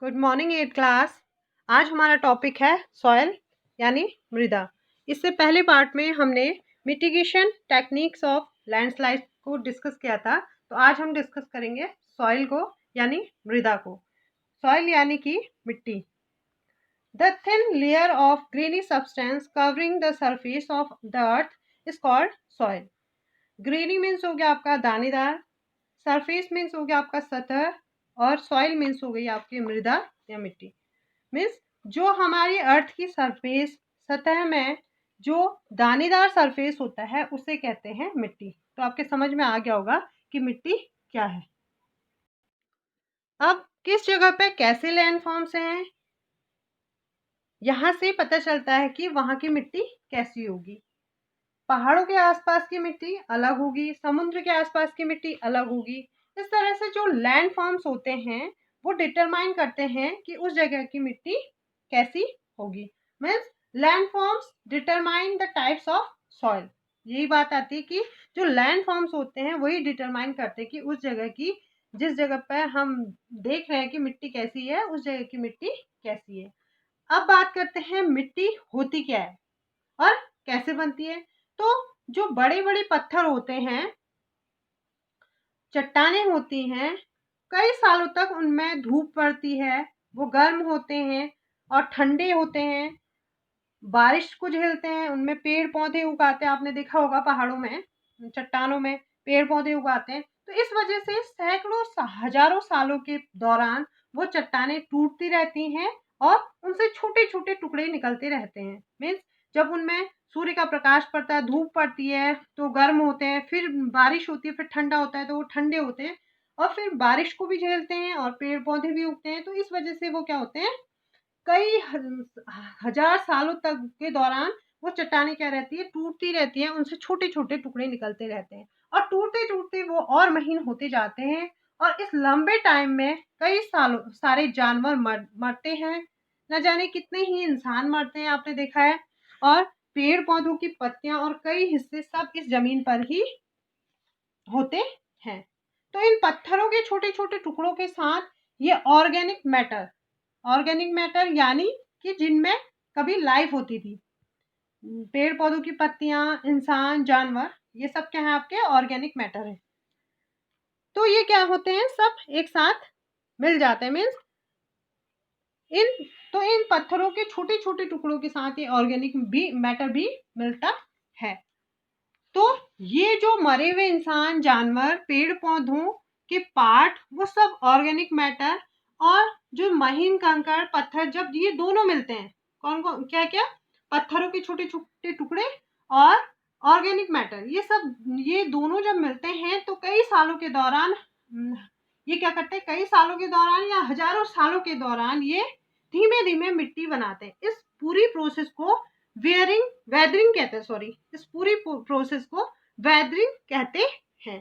Good morning eight class. आज हमारा topic है सॉयल यानी मृदा। इससे पहले पार्ट में हमने मिटिगेशन टेक्निक्स ऑफ लैंडस्लाइड को डिस्कस किया था, तो आज हम डिस्कस करेंगे सॉइल को यानी मृदा को। सॉइल यानी कि मिट्टी। The thin layer of greeny substance covering the surface of the earth is called soil. Greeny means हो गया आपका दानेदार, सरफेस मीन्स हो गया आपका सतह, और सॉइल मीन्स हो गई आपकी मृदा या मिट्टी। मीन्स जो हमारी अर्थ की सरफेस सतह में जो दानेदार सरफेस होता है उसे कहते हैं मिट्टी। तो आपके समझ में आ गया होगा कि मिट्टी क्या है। अब किस जगह पे कैसे लैंडफॉर्म्स हैं, यहाँ से पता चलता है कि वहां की मिट्टी कैसी होगी। पहाड़ों के आसपास की मिट्टी अलग होगी, समुद्र के आसपास की मिट्टी अलग होगी। इस तरह से जो लैंडफॉर्म्स होते हैं वो डिटरमाइन करते हैं कि उस जगह की मिट्टी कैसी होगी। Means landforms determine the types of soil. यही बात आती है कि जो लैंडफॉर्म्स होते हैं वही डिटरमाइन करते हैं कि उस जगह की, जिस जगह पर हम देख रहे हैं कि मिट्टी कैसी है, उस जगह की मिट्टी कैसी है। अब बात करते हैं मिट्टी होती क्या है और कैसे बनती है। तो जो बड़े बड़े पत्थर होते हैं, चट्टानें होती हैं, कई सालों तक उनमें धूप पड़ती है, वो गर्म होते हैं और ठंडे होते हैं, बारिश को झेलते हैं, उनमें पेड़ पौधे उगाते हैं। आपने देखा होगा पहाड़ों में चट्टानों में पेड़ पौधे उगाते हैं। तो इस वजह से सैकड़ों हजारों सालों के दौरान वो चट्टानें टूटती रहती हैं और उनसे छोटे छोटे टुकड़े निकलते रहते हैं। मीन्स जब उनमें सूर्य का प्रकाश पड़ता है, धूप पड़ती है तो गर्म होते हैं, फिर बारिश होती है, फिर ठंडा होता है तो वो ठंडे होते हैं, और फिर बारिश को भी झेलते हैं और पेड़ पौधे भी उगते हैं। तो इस वजह से वो क्या होते हैं, कई हजार सालों तक के दौरान वो चट्टानें क्या रहती है, टूटती रहती है, उनसे छोटे छोटे टुकड़े निकलते रहते हैं और टूटते टूटते वो और महीन होते जाते हैं। और इस लंबे टाइम में कई सालों सारे जानवर मरते हैं, न जाने कितने ही इंसान मरते हैं, आपने देखा है। और पेड़ पौधों की पत्तियां और कई हिस्से सब इस जमीन पर ही होते हैं। तो इन पत्थरों के छोटे छोटे टुकड़ों के साथ ये ऑर्गेनिक मैटर यानी कि जिनमें कभी लाइफ होती थी, पेड़ पौधों की पत्तियां, इंसान, जानवर, ये सब क्या है, आपके ऑर्गेनिक मैटर है। तो ये क्या होते हैं, सब एक साथ मिल जाते हैं। मीन्स इन पत्थरों के छोटे छोटे टुकड़ों के साथ ये ऑर्गेनिक भी मैटर भी मिलता है। तो ये जो मरे हुए इंसान, जानवर, पेड़ पौधों के पार्ट, वो सब ऑर्गेनिक मैटर, और जो महीन कंकड़ पत्थर, जब ये दोनों मिलते हैं, कौन कौन क्या क्या, पत्थरों के छोटे छोटे टुकड़े और ऑर्गेनिक मैटर, ये दोनों जब मिलते हैं तो कई सालों के दौरान ये क्या करते हैं, कई सालों के दौरान या हजारों सालों के दौरान ये धीमे धीमे मिट्टी बनाते हैं। इस पूरी प्रोसेस को वेदरिंग कहते हैं, सॉरी, इस पूरी प्रोसेस को वेदरिंग कहते हैं।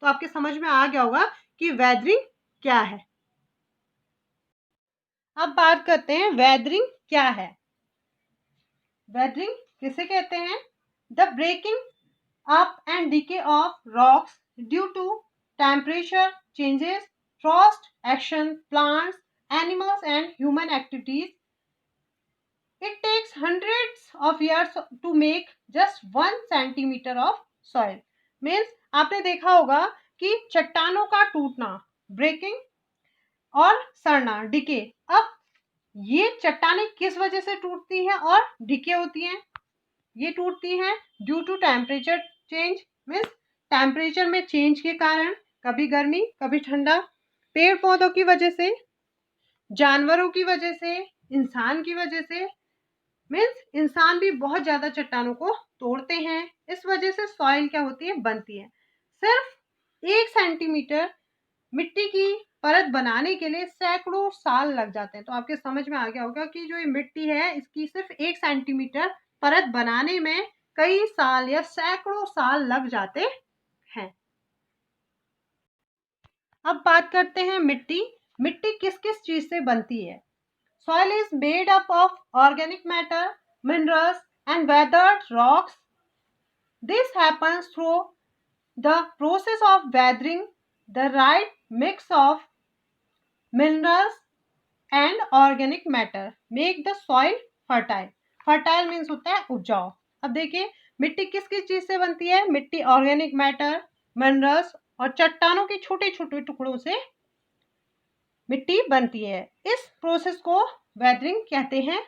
तो आपके समझ में आ गया होगा कि वेदरिंग क्या है। अब बात करते हैं वेदरिंग क्या है। वेदरिंग किसे कहते हैं? The breaking up and decay of rocks due to temperature changes, frost action, plants, animals and human activities. It takes hundreds of years to make just 1 centimeter of soil. Means आपने देखा होगा कि चट्टानों का टूटना, ब्रेकिंग, और सड़ना, decay. अब ये चट्टानें किस वजह से टूटती हैं और डिके होती हैं? ये टूटती हैं due to temperature change. Means temperature में चेंज के कारण, कभी गर्मी कभी ठंडा, पेड़ पौधों की वजह से, जानवरों की वजह से, इंसान की वजह से। मीन्स इंसान भी बहुत ज्यादा चट्टानों को तोड़ते हैं, इस वजह से सॉइल क्या होती है, बनती है। सिर्फ 1 सेंटीमीटर मिट्टी की परत बनाने के लिए सैकड़ों साल लग जाते हैं। तो आपके समझ में आ गया होगा कि जो ये मिट्टी है, इसकी सिर्फ 1 सेंटीमीटर परत बनाने में कई साल या सैकड़ों साल लग जाते हैं। अब बात करते हैं मिट्टी। मिट्टी किस किस चीज से बनती है? Soil is made up of organic matter, minerals and weathered rocks. This happens through the process of weathering. The right mix of minerals and organic matter make the soil fertile. Fertile means होता है उपजाऊ। अब देखिए मिट्टी किस किस चीज से बनती है? मिट्टी ऑर्गेनिक मैटर, मिनरल्स और चट्टानों के छोटे छोटे टुकड़ों से मिट्टी बनती है। इस प्रोसेस को वेदरिंग कहते हैं।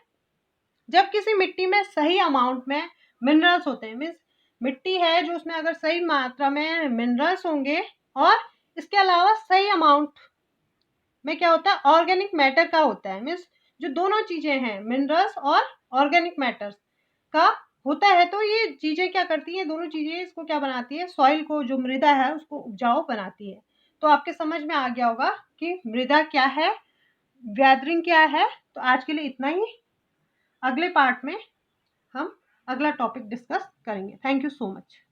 जब किसी मिट्टी में सही अमाउंट में मिनरल्स होते हैं, मीन्स मिट्टी है जो उसमें अगर सही मात्रा में मिनरल्स होंगे और इसके अलावा सही अमाउंट में क्या होता है? ऑर्गेनिक मैटर का होता है। मीन्स जो दोनों चीजें हैं मिनरल्स और ऑर्गेनिक मैटर का होता है, तो ये चीजें क्या करती हैं? दोनों चीजें इसको क्या बनाती है? सॉइल को, जो मृदा है उसको उपजाऊ बनाती है। तो आपके समझ में आ गया होगा कि मृदा क्या है, गैदरिंग क्या है। तो आज के लिए इतना ही। अगले पार्ट में हम अगला टॉपिक डिस्कस करेंगे। Thank you so much.